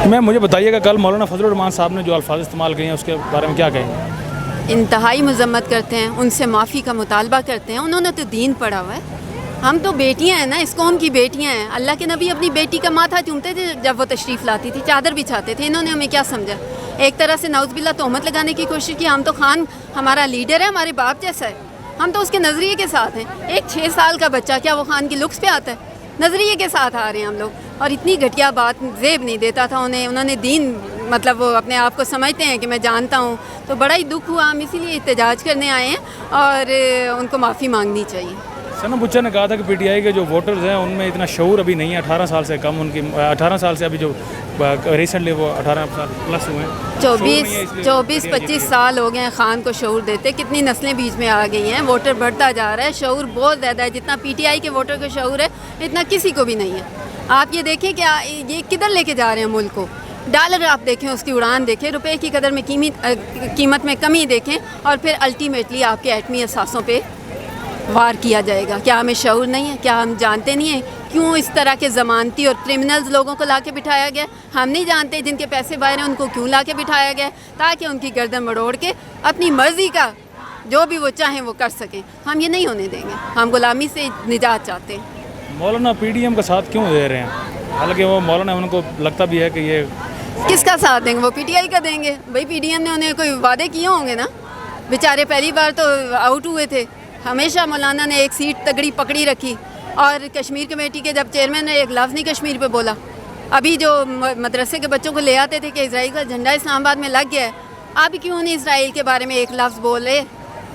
میں مجھے بتائیے گا کل مولانا فضل الرحمان صاحب نے جو الفاظ استعمال کیے ہیں اس کے بارے میں کیا کہیں گے؟ انتہائی مذمت کرتے ہیں، ان سے معافی کا مطالبہ کرتے ہیں. انہوں نے تو دین پڑھا ہوا ہے. ہم تو بیٹیاں ہیں نا، اس قوم کی بیٹیاں ہیں. اللہ کے نبی اپنی بیٹی کا ماتھا چومتے تھے جب وہ تشریف لاتی تھی، چادر بچھاتے تھے. انہوں نے ہمیں کیا سمجھا؟ ایک طرح سے نعوذ باللہ تہمت لگانے کی کوشش کی. ہم تو خان ہمارا لیڈر ہے، ہمارے باپ جیسا ہے، ہم تو اس کے نظریے کے ساتھ ہیں. ایک 6 سال کا بچہ کیا وہ خان کی لکس پہ آتا ہے؟ نظریے کے ساتھ آ رہے ہیں ہم لوگ. اور اتنی گھٹیا بات زیب نہیں دیتا تھا انہوں نے دین مطلب وہ اپنے آپ کو سمجھتے ہیں کہ میں جانتا ہوں. تو بڑا ہی دکھ ہوا. ہم اسی لیے احتجاج کرنے آئے ہیں اور ان کو معافی مانگنی چاہیے. ثنا بچہ نے کہا تھا کہ پی ٹی آئی کے جو ووٹرز ہیں ان میں اتنا شعور ابھی نہیں ہے. 18 سال سے کم، ان کی 18 سال سے ابھی جو ریسنٹلی وہ 18 سال پلس ہوئے ہیں، 24-25 سال ہو گئے ہیں خان کو شعور دیتے. کتنی نسلیں بیچ میں آ گئی ہیں. ووٹر بڑھتا جا رہا ہے. شعور بہت زیادہ ہے. جتنا پی ٹی آئی کے ووٹر کا شعور ہے اتنا کسی کو بھی نہیں ہے. آپ یہ دیکھیں کہ یہ کدھر لے کے جا رہے ہیں ملک کو. ڈالر آپ دیکھیں، اس کی اڑان دیکھیں، روپے کی قدر میں قیمت میں کمی دیکھیں، اور پھر الٹیمیٹلی آپ کے ایٹمی اثاثوں پہ وار کیا جائے گا. کیا ہمیں شعور نہیں ہے؟ کیا ہم جانتے نہیں ہیں کیوں اس طرح کے ضمانتی اور کرمنلز لوگوں کو لا کے بٹھایا گیا؟ ہم نہیں جانتے جن کے پیسے باہر ہیں ان کو کیوں لا کے بٹھایا گیا، تاکہ ان کی گردن مڑوڑ کے اپنی مرضی کا جو بھی وہ چاہیں وہ کر سکیں. ہم یہ نہیں ہونے دیں گے. ہم غلامی سے نجات چاہتے ہیں. مولانا پی ڈی ایم کا ساتھ کیوں دے رہے ہیں؟ حالانکہ وہ مولانا ان کو لگتا بھی ہے کہ یہ کس کا ساتھ دیں گے؟ وہ پی ٹی آئی کا دیں گے. بھائی پی ڈی ایم نے انہیں کوئی وعدے کیے ہوں گے نا. بیچارے پہلی بار تو آؤٹ ہوئے تھے. ہمیشہ مولانا نے ایک سیٹ تگڑی پکڑی رکھی. اور کشمیر کمیٹی کے جب چیئرمین نے ایک لفظ نہیں کشمیر پہ بولا. ابھی جو مدرسے کے بچوں کو لے آتے تھے کہ اسرائیل کا جھنڈا اسلام آباد میں لگ گیا ہے، اب کیوں نہیں اسرائیل کے بارے میں ایک لفظ بولے؟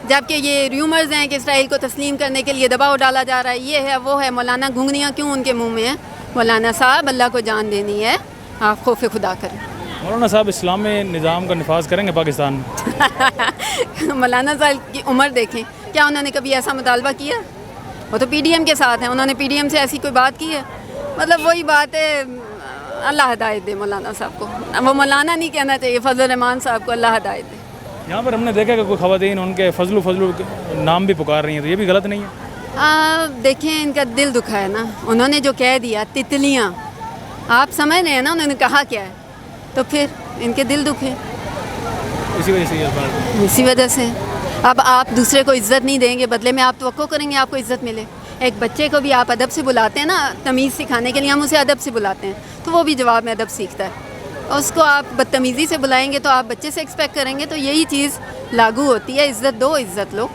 جبکہ یہ ریومرز ہیں کہ اسرائیل کو تسلیم کرنے کے لیے دباؤ ڈالا جا رہا ہے، یہ ہے وہ ہے. مولانا گھنگنیاں کیوں ان کے منہ میں ہیں؟ مولانا صاحب اللہ کو جان دینی ہے، آپ خوف خدا کریں. مولانا صاحب اسلامی نظام کا نفاذ کریں گے پاکستان میں؟ مولانا صاحب کی عمر دیکھیں، کیا انہوں نے کبھی ایسا مطالبہ کیا؟ وہ تو پی ڈی ایم کے ساتھ ہیں. انہوں نے پی ڈی ایم سے ایسی کوئی بات کی ہے؟ مطلب وہی بات ہے. اللہ ہدایت دے مولانا صاحب کو. وہ مولانا نہیں کہنا چاہیے، فضل الرحمان صاحب کو اللہ ہدایت دے. یہاں پر ہم نے دیکھا کہ کوئی خواتین ان کے فضل نام بھی پکار رہی ہیں، تو یہ بھی غلط نہیں ہے؟ دیکھیں ان کا دل دکھا ہے نا. انہوں نے جو کہہ دیا تتلیاں، آپ سمجھ رہے ہیں نا انہوں نے کہا کیا ہے، تو پھر ان کے دل دکھے اسی وجہ سے یہ بات. اسی وجہ سے. اب آپ دوسرے کو عزت نہیں دیں گے، بدلے میں آپ توقع کریں گے آپ کو عزت ملے. ایک بچے کو بھی آپ ادب سے بلاتے ہیں نا، تمیز سکھانے کے لیے ہم اسے ادب سے بلاتے ہیں، تو وہ بھی جواب میں ادب سیکھتا ہے. اور اس کو آپ بدتمیزی سے بلائیں گے تو آپ بچے سے ایکسپیکٹ کریں گے، تو یہی چیز لاگو ہوتی ہے. عزت دو، عزت لو.